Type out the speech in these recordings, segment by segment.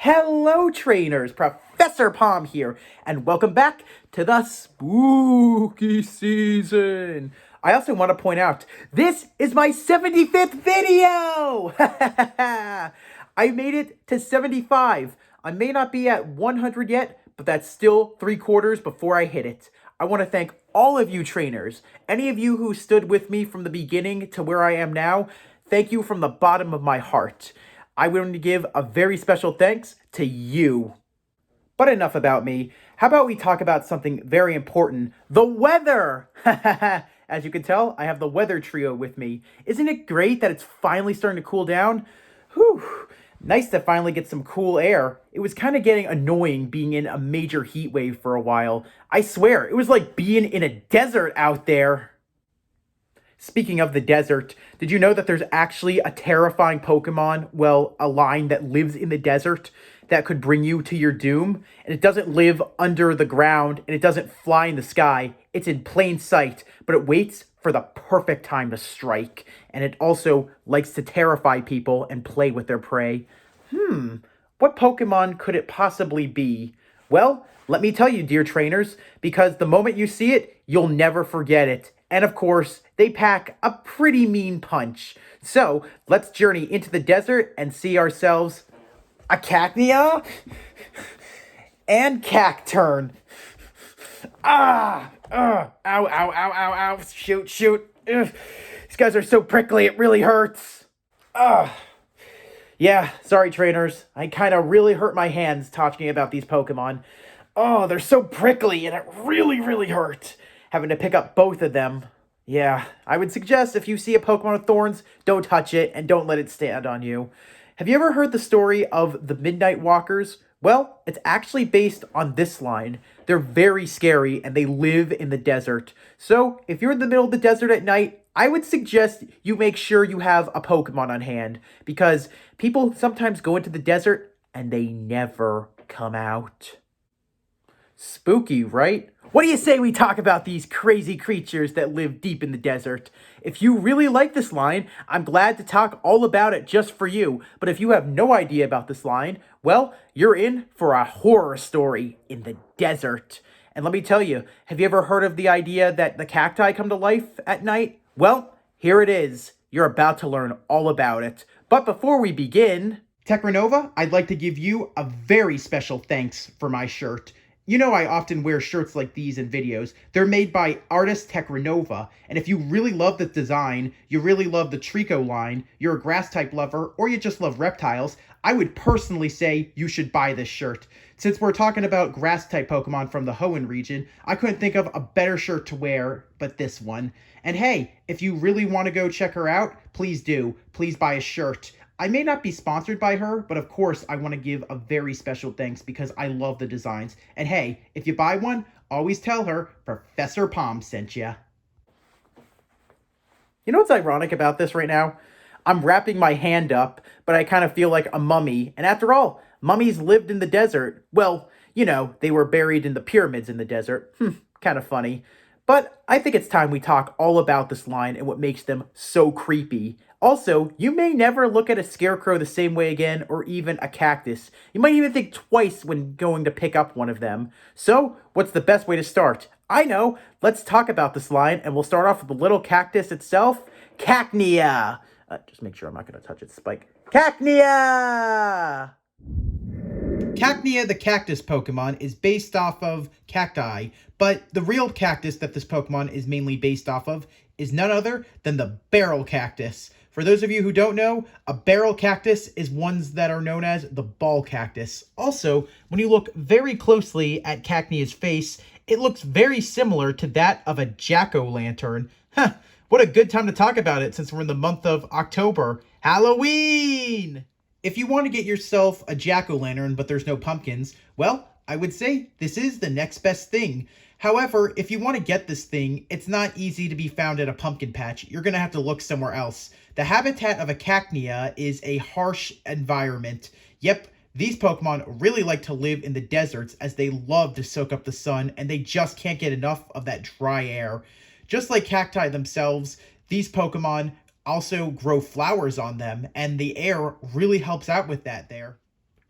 Hello, trainers! Professor Palm here, and welcome back to the spooky season. I also want to point out, this is my 75th video! I made it to 75. I may not be at 100 yet, but that's still 3/4 before I hit it. I want to thank all of you trainers, any of you who stood with me from the beginning to where I am now. Thank you from the bottom of my heart. I want to give a very special thanks to you. But enough about me. How about we talk about something very important, the weather? As you can tell, I have the weather trio with me. Isn't it great that it's finally starting to cool down? Whew. Nice to finally get some cool air. It was kind of getting annoying being in a major heat wave for a while. I swear, it was like being in a desert out there. Speaking of the desert, did you know that there's actually a terrifying Pokemon, well, a line that lives in the desert that could bring you to your doom? And it doesn't live under the ground, and it doesn't fly in the sky. It's in plain sight, but it waits for the perfect time to strike. And it also likes to terrify people and play with their prey. What Pokemon could it possibly be? Well, let me tell you, dear trainers, because the moment you see it, you'll never forget it. And of course, they pack a pretty mean punch. So, let's journey into the desert and see ourselves a Cacnea and Cacturne. Ow, ow, ow, ow, shoot. Ugh. These guys are so prickly, it really hurts. Yeah, sorry trainers. I kind of really hurt my hands talking about these Pokemon. Oh, they're so prickly and it really hurt. Having to pick up both of them. Yeah, I would suggest if you see a Pokemon with thorns, don't touch it and don't let it stand on you. Have you ever heard the story of the Midnight Walkers? Well, it's actually based on this line. They're very scary and they live in the desert. So, if you're in the middle of the desert at night, I would suggest you make sure you have a Pokemon on hand, because people sometimes go into the desert and they never come out. Spooky, right? What do you say we talk about these crazy creatures that live deep in the desert? If you really like this line, I'm glad to talk all about it just for you. But if you have no idea about this line, well, you're in for a horror story in the desert. And let me tell you, have you ever heard of the idea that the cacti come to life at night? Well, here it is. You're about to learn all about it. But before we begin, Techranova, I'd like to give you a very special thanks for my shirt. You know I often wear shirts like these in videos. They're made by artist Techranova, and if you really love the design, you really love the Trico line, you're a grass type lover, or you just love reptiles, I would personally say you should buy this shirt. Since we're talking about grass type Pokemon from the Hoenn region, I couldn't think of a better shirt to wear but this one. And hey, if you really want to go check her out, please do. Please buy a shirt. I may not be sponsored by her, but of course I want to give a very special thanks because I love the designs. And hey, if you buy one, always tell her Professor Palm sent ya. You know what's ironic about this right now? I'm wrapping my hand up, but I kind of feel like a mummy. And after all, mummies lived in the desert. Well, you know, they were buried in the pyramids in the desert. Kind of funny. But I think it's time we talk all about this line and what makes them so creepy. Also, you may never look at a Scarecrow the same way again, or even a cactus. You might even think twice when going to pick up one of them. So, what's the best way to start? I know! Let's talk about this line, and we'll start off with the little cactus itself, Cacnea! Just make sure I'm not going to touch its spike. Cacnea! Cacnea, the cactus Pokemon, is based off of cacti, but the real cactus that this Pokemon is mainly based off of is none other than the barrel cactus. For those of you who don't know, a barrel cactus is ones that are known as the ball cactus. Also, when you look very closely at Cacnea's face, it looks very similar to that of a jack-o'-lantern. What a good time to talk about it since we're in the month of October. Halloween! If you want to get yourself a jack-o'-lantern but there's no pumpkins, well, I would say this is the next best thing. However, if you want to get this thing, it's not easy to be found at a pumpkin patch. You're going to have to look somewhere else. The habitat of a Cacnea is a harsh environment. Yep, these Pokemon really like to live in the deserts as they love to soak up the sun and they just can't get enough of that dry air. Just like cacti themselves, these Pokemon also grow flowers on them and the air really helps out with that there.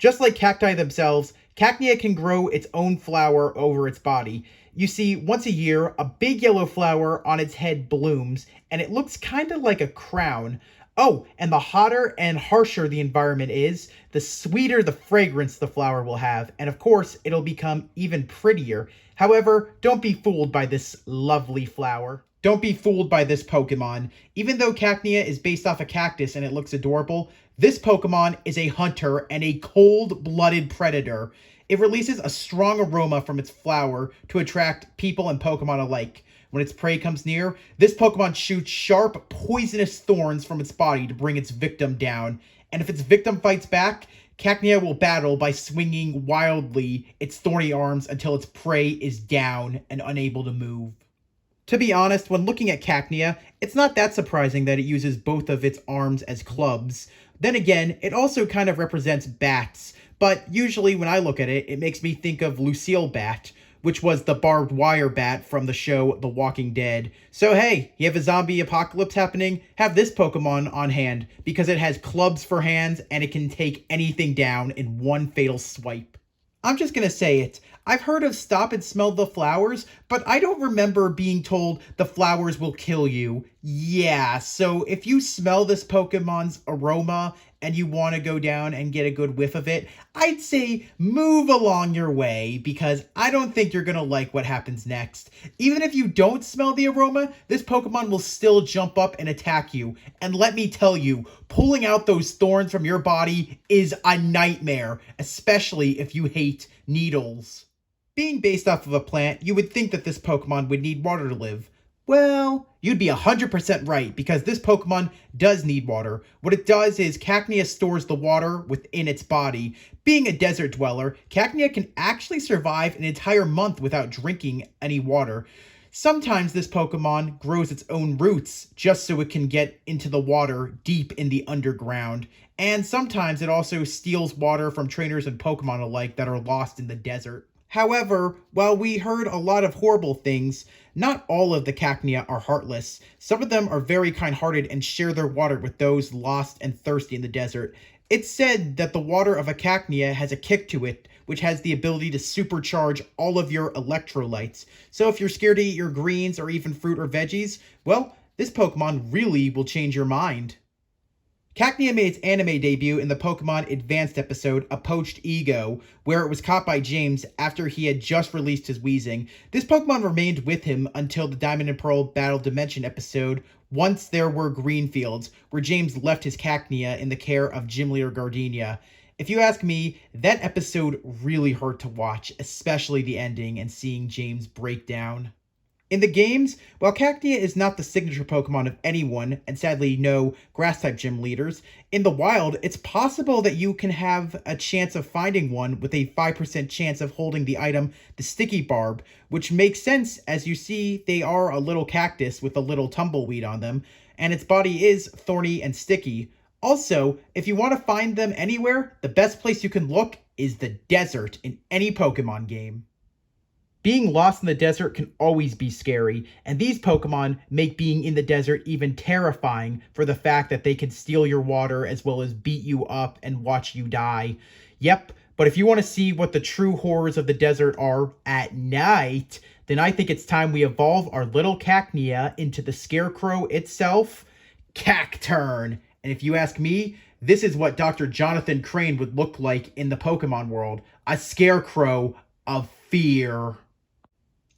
Just like cacti themselves, Cacnea can grow its own flower over its body. You see, once a year, a big yellow flower on its head blooms, and it looks kind of like a crown. Oh, and the hotter and harsher the environment is, the sweeter the fragrance the flower will have, and of course, it'll become even prettier. However, don't be fooled by this lovely flower. Don't be fooled by this Pokemon. Even though Cacnea is based off a cactus and it looks adorable, this Pokemon is a hunter and a cold-blooded predator. It releases a strong aroma from its flower to attract people and Pokemon alike. When its prey comes near, this Pokemon shoots sharp, poisonous thorns from its body to bring its victim down. And if its victim fights back, Cacnea will battle by swinging wildly its thorny arms until its prey is down and unable to move. To be honest, when looking at Cacnea, it's not that surprising that it uses both of its arms as clubs. Then again, it also kind of represents bats, but usually when I look at it, it makes me think of Lucille Bat, which was the barbed wire bat from the show The Walking Dead. So hey, you have a zombie apocalypse happening? Have this Pokemon on hand, because it has clubs for hands and it can take anything down in one fatal swipe. I'm just gonna say it. I've heard of stop and smell the flowers, but I don't remember being told the flowers will kill you. Yeah, so if you smell this Pokemon's aroma and you want to go down and get a good whiff of it, I'd say move along your way, because I don't think you're gonna like what happens next. Even if you don't smell the aroma, this Pokemon will still jump up and attack you. And let me tell you, pulling out those thorns from your body is a nightmare, especially if you hate needles. Being based off of a plant, you would think that this Pokemon would need water to live. Well, you'd be 100% right, because this Pokemon does need water. What it does is Cacnea stores the water within its body. Being a desert dweller, Cacnea can actually survive an entire month without drinking any water. Sometimes this Pokemon grows its own roots just so it can get into the water deep in the underground. And sometimes it also steals water from trainers and Pokemon alike that are lost in the desert. However, while we heard a lot of horrible things, not all of the Cacnea are heartless. Some of them are very kind-hearted and share their water with those lost and thirsty in the desert. It's said that the water of a Cacnea has a kick to it, which has the ability to supercharge all of your electrolytes. So if you're scared to eat your greens or even fruit or veggies, well, this Pokemon really will change your mind. Cacnea made its anime debut in the Pokémon Advanced episode, A Poached Ego, where it was caught by James after he had just released his wheezing. This Pokemon remained with him until the Diamond and Pearl Battle Dimension episode, Once There Were Green Fields, where James left his Cacnea in the care of Gym Leader Gardenia. If you ask me, that episode really hurt to watch, especially the ending and seeing James break down. In the games, while Cacnea is not the signature Pokemon of anyone, and sadly no Grass-type gym leaders, in the wild, it's possible that you can have a chance of finding one with a 5% chance of holding the item, the Sticky Barb, which makes sense as you see they are a little cactus with a little tumbleweed on them, and its body is thorny and sticky. Also, if you want to find them anywhere, the best place you can look is the desert in any Pokemon game. Being lost in the desert can always be scary, and these Pokemon make being in the desert even terrifying for the fact that they can steal your water as well as beat you up and watch you die. Yep, but if you want to see what the true horrors of the desert are at night, then I think it's time we evolve our little Cacnea into the Scarecrow itself, Cacturne. And if you ask me, this is what Dr. Jonathan Crane would look like in the Pokemon world, a Scarecrow of fear.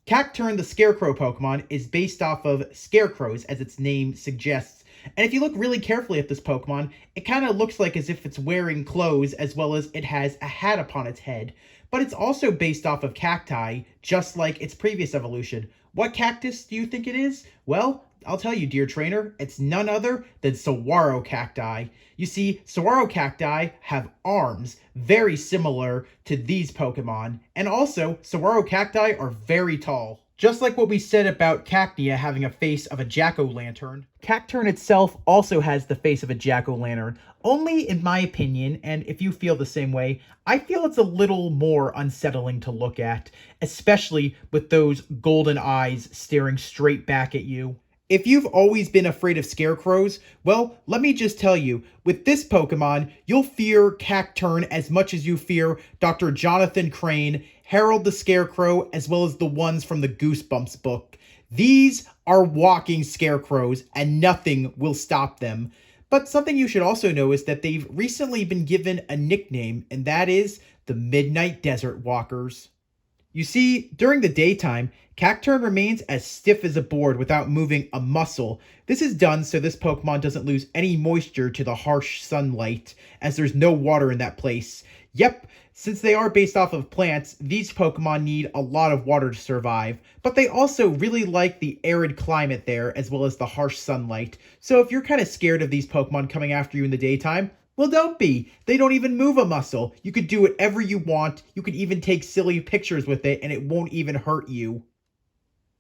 Cacturne, the Scarecrow Pokemon, is based off of Scarecrows, as its name suggests. And if you look really carefully at this Pokemon, it kind of looks like as if it's wearing clothes, as well as it has a hat upon its head. But it's also based off of cacti, just like its previous evolution. What cactus do you think it is? Well, I'll tell you, dear trainer, it's none other than saguaro cacti. You see, saguaro cacti have arms, very similar to these Pokemon, and also, saguaro cacti are very tall. Just like what we said about Cacnea having a face of a jack-o'-lantern, Cacturne itself also has the face of a jack-o'-lantern, only in my opinion, and if you feel the same way, I feel it's a little more unsettling to look at, especially with those golden eyes staring straight back at you. If you've always been afraid of Scarecrows, well, let me just tell you, with this Pokemon, you'll fear Cacturne as much as you fear Dr. Jonathan Crane, Harold the Scarecrow, as well as the ones from the Goosebumps book. These are walking Scarecrows, and nothing will stop them. But something you should also know is that they've recently been given a nickname, and that is the Midnight Desert Walkers. You see, during the daytime, Cacturne remains as stiff as a board without moving a muscle. This is done so this Pokemon doesn't lose any moisture to the harsh sunlight, as there's no water in that place. Yep, since they are based off of plants, these Pokemon need a lot of water to survive, but they also really like the arid climate there as well as the harsh sunlight. So if you're kind of scared of these Pokemon coming after you in the daytime, well, don't be. They don't even move a muscle. You could do whatever you want. You could even take silly pictures with it and it won't even hurt you.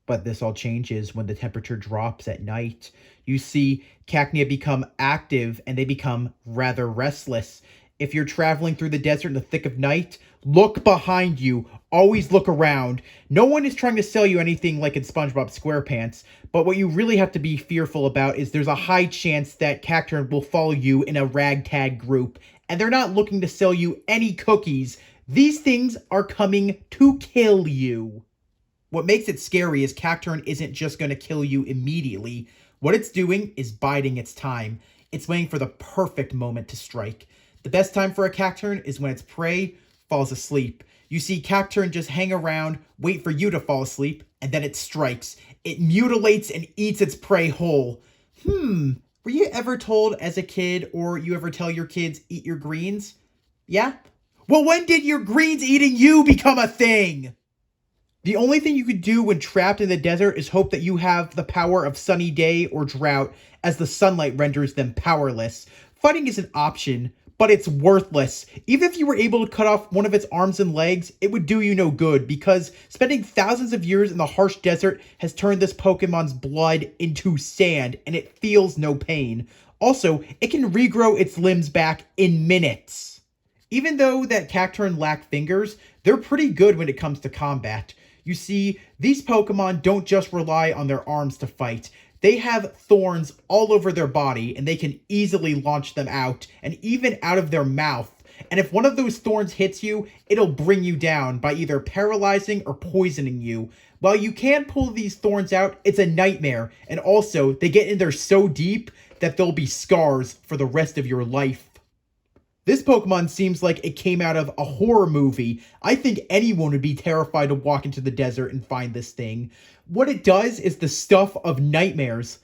But this all changes when the temperature drops at night. You see Cacnea become active and they become rather restless. If you're traveling through the desert in the thick of night, look behind you. Always look around. No one is trying to sell you anything like in SpongeBob SquarePants, but what you really have to be fearful about is there's a high chance that Cacturne will follow you in a ragtag group, and they're not looking to sell you any cookies. These things are coming to kill you. What makes it scary is Cacturne isn't just going to kill you immediately. What it's doing is biding its time. It's waiting for the perfect moment to strike. The best time for a Cacturne is when its prey falls asleep. You see Cacturne just hang around, wait for you to fall asleep, and then it strikes. It mutilates and eats its prey whole. Were you ever told as a kid, or you ever tell your kids, eat your greens? Yeah? Well, when did your greens eating you become a thing? The only thing you could do when trapped in the desert is hope that you have the power of sunny day or drought, as the sunlight renders them powerless. Fighting is an option, but it's worthless. Even if you were able to cut off one of its arms and legs, it would do you no good, because spending thousands of years in the harsh desert has turned this Pokemon's blood into sand, and it feels no pain. Also, it can regrow its limbs back in minutes. Even though that Cacturne lack fingers, they're pretty good when it comes to combat. You see, these Pokemon don't just rely on their arms to fight. They have thorns all over their body, and they can easily launch them out, and even out of their mouth. And if one of those thorns hits you, it'll bring you down by either paralyzing or poisoning you. While you can pull these thorns out, it's a nightmare. And also, they get in there so deep that there'll be scars for the rest of your life. This Pokemon seems like it came out of a horror movie. I think anyone would be terrified to walk into the desert and find this thing. What it does is the stuff of nightmares.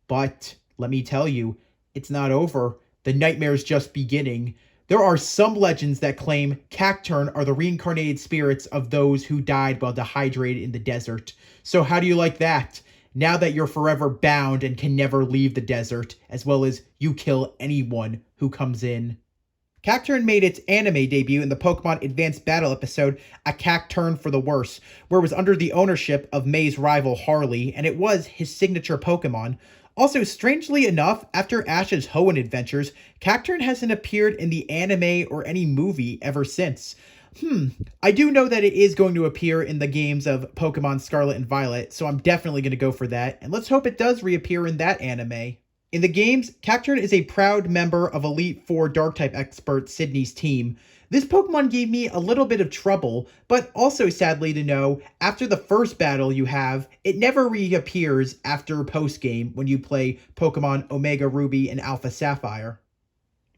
But let me tell you, it's not over. The nightmare's just beginning. There are some legends that claim Cacturne are the reincarnated spirits of those who died while dehydrated in the desert. So how do you like that? Now that you're forever bound and can never leave the desert, as well as you kill anyone who comes in. Cacturne made its anime debut in the Pokemon Advanced Battle episode, A Cacturne for the Worse, where it was under the ownership of May's rival Harley, and it was his signature Pokemon. Also, strangely enough, after Ash's Hoenn adventures, Cacturne hasn't appeared in the anime or any movie ever since. I do know that it is going to appear in the games of Pokemon Scarlet and Violet, so I'm definitely going to go for that, and let's hope it does reappear in that anime. In the games, Cacturne is a proud member of Elite Four Dark-type expert Sydney's team. This Pokemon gave me a little bit of trouble, but also sadly to know, after the first battle you have, it never reappears after post-game when you play Pokemon Omega Ruby and Alpha Sapphire.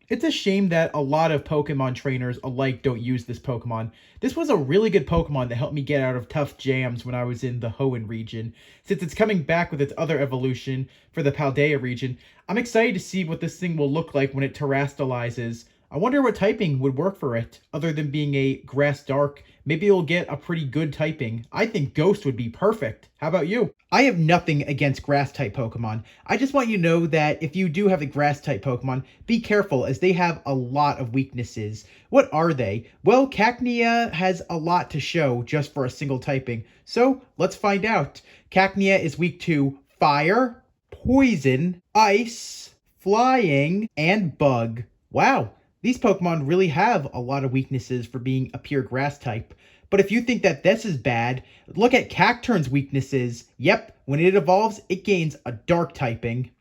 It's a shame that a lot of Pokemon trainers alike don't use this Pokemon. This was a really good Pokemon that helped me get out of tough jams when I was in the Hoenn region. Since it's coming back with its other evolution for the Paldea region, I'm excited to see what this thing will look like when it terastallizes. I wonder what typing would work for it, other than being a Grass Dark. Maybe it'll get a pretty good typing. I think Ghost would be perfect. How about you? I have nothing against Grass-type Pokemon. I just want you to know that if you do have a Grass-type Pokemon, be careful as they have a lot of weaknesses. What are they? Well, Cacnea has a lot to show just for a single typing. So, let's find out. Cacnea is weak to Fire, Poison, Ice, Flying, and Bug. Wow. These Pokemon really have a lot of weaknesses for being a pure grass type. But if you think that this is bad, look at Cacturne's weaknesses. Yep, when it evolves, it gains a dark typing.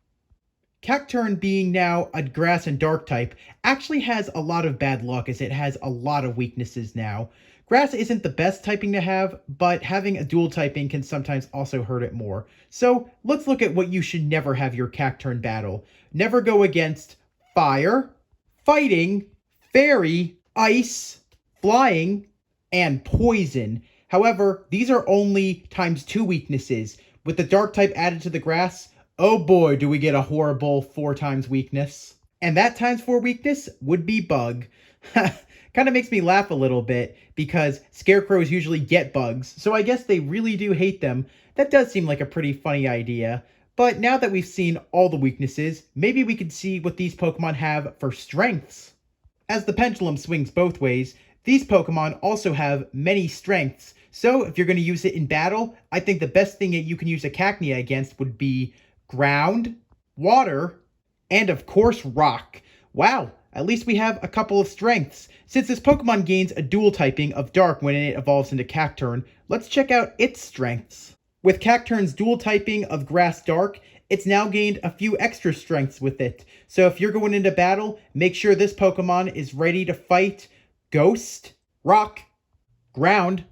Cacturne, being now a grass and dark type, actually has a lot of bad luck as it has a lot of weaknesses now. Grass isn't the best typing to have, but having a dual typing can sometimes also hurt it more. So let's look at what you should never have your Cacturne battle. Never go against fire, fighting, fairy, ice, flying, and poison. However, these are only ×2 weaknesses. With the dark type added to the grass, oh boy, do we get a horrible 4 times weakness. And that ×4 weakness would be bug. Kind of makes me laugh a little bit because Scarecrows usually get bugs, so I guess they really do hate them. That does seem like a pretty funny idea. But now that we've seen all the weaknesses, maybe we could see what these Pokemon have for strengths. As the pendulum swings both ways, these Pokemon also have many strengths. So if you're going to use it in battle, I think the best thing that you can use a Cacnea against would be ground, water, and of course rock. Wow, at least we have a couple of strengths. Since this Pokemon gains a dual typing of dark when it evolves into Cacturne, let's check out its strengths. With Cacturne's dual typing of grass dark, it's now gained a few extra strengths with it. So if you're going into battle, make sure this Pokemon is ready to fight ghost, rock, ground,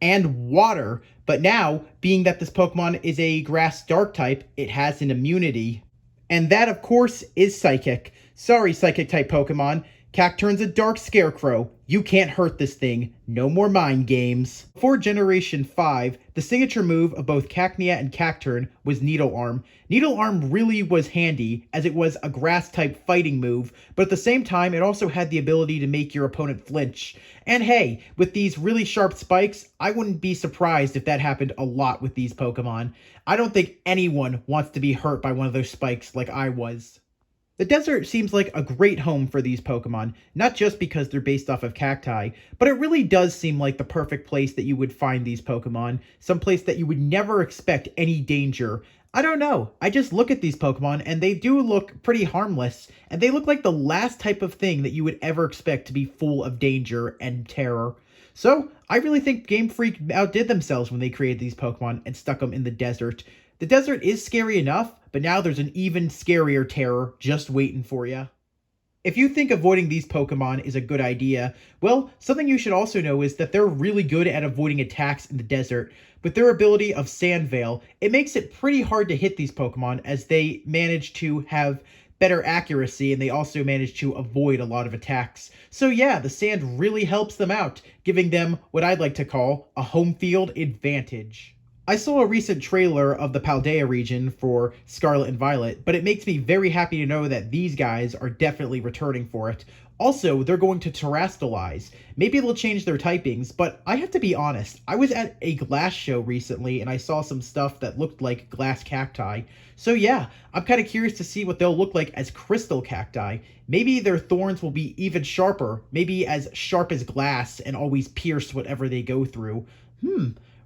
and water. But now, being that this Pokemon is a grass dark type, it has an immunity. And that, of course, is Psychic. Sorry, Psychic type Pokemon. Cacturne's a dark Scarecrow. You can't hurt this thing. No more mind games. For Generation 5, the signature move of both Cacnea and Cacturne was Needle Arm. Needle Arm really was handy, as it was a grass-type fighting move, but at the same time, it also had the ability to make your opponent flinch. And hey, with these really sharp spikes, I wouldn't be surprised if that happened a lot with these Pokemon. I don't think anyone wants to be hurt by one of those spikes like I was. The desert seems like a great home for these Pokemon, not just because they're based off of cacti, but it really does seem like the perfect place that you would find these Pokemon, someplace that you would never expect any danger. I don't know, I just look at these Pokemon and they do look pretty harmless, and they look like the last type of thing that you would ever expect to be full of danger and terror. So, I really think Game Freak outdid themselves when they created these Pokemon and stuck them in the desert. The desert is scary enough, but now there's an even scarier terror just waiting for you. If you think avoiding these Pokemon is a good idea, well, something you should also know is that they're really good at avoiding attacks in the desert. With their ability of Sand Veil, it makes it pretty hard to hit these Pokemon as they manage to have better accuracy and they also manage to avoid a lot of attacks. So yeah, the sand really helps them out, giving them what I'd like to call a home field advantage. I saw a recent trailer of the Paldea region for Scarlet and Violet, but it makes me very happy to know that these guys are definitely returning for it. Also, they're going to terrestrialize. Maybe they'll change their typings, but I have to be honest, I was at a glass show recently and I saw some stuff that looked like glass cacti. So yeah, I'm kind of curious to see what they'll look like as crystal cacti. Maybe their thorns will be even sharper, maybe as sharp as glass and always pierce whatever they go through.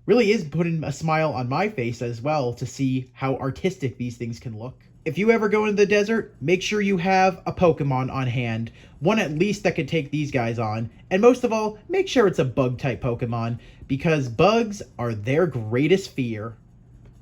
Really is putting a smile on my face as well to see how artistic these things can look. If you ever go into the desert, make sure you have a Pokemon on hand. One at least that could take these guys on. And most of all, make sure it's a bug-type Pokemon, because bugs are their greatest fear.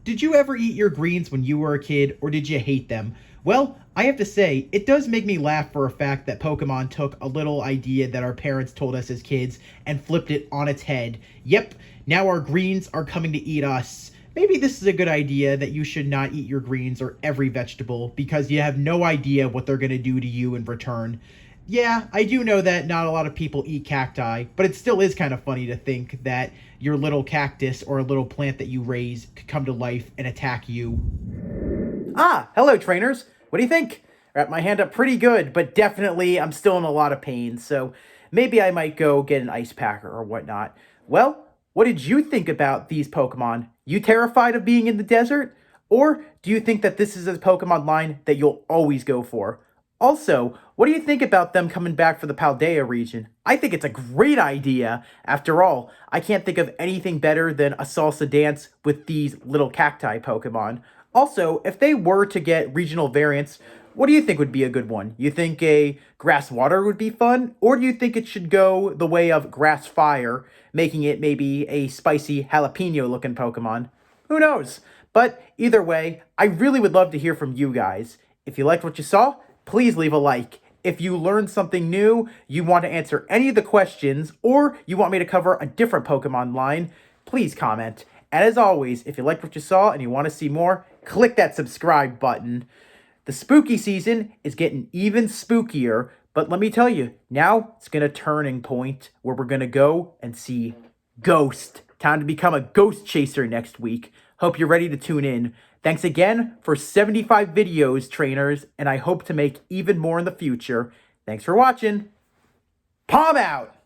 Did you ever eat your greens when you were a kid, or did you hate them? Well, I have to say, it does make me laugh for a fact that Pokemon took a little idea that our parents told us as kids and flipped it on its head. Yep, now our greens are coming to eat us. Maybe this is a good idea that you should not eat your greens or every vegetable because you have no idea what they're going to do to you in return. Yeah, I do know that not a lot of people eat cacti, but it still is kind of funny to think that your little cactus or a little plant that you raise could come to life and attack you. Ah, hello trainers. What do you think? I wrapped my hand up pretty good, but definitely I'm still in a lot of pain, so maybe I might go get an ice pack or whatnot. Well, what did you think about these Pokemon? You terrified of being in the desert? Or do you think that this is a Pokemon line that you'll always go for? Also, what do you think about them coming back for the Paldea region? I think it's a great idea. After all, I can't think of anything better than a salsa dance with these little cacti Pokemon. Also, if they were to get regional variants, What do you think would be a good one? You think a grass water would be fun? Or do you think it should go the way of grass fire, making it maybe a spicy jalapeno looking Pokemon? Who knows? But either way, I really would love to hear from you guys. If you liked what you saw, please leave a like. If you learned something new, you want to answer any of the questions, or you want me to cover a different Pokemon line, please comment. And as always, if you liked what you saw and you want to see more, click that subscribe button. The spooky season is getting even spookier, but let me tell you, now it's going to turning point where we're going to go and see Ghost. Time to become a ghost chaser next week. Hope you're ready to tune in. Thanks again for 75 videos, trainers, and I hope to make even more in the future. Thanks for watching. Palm out!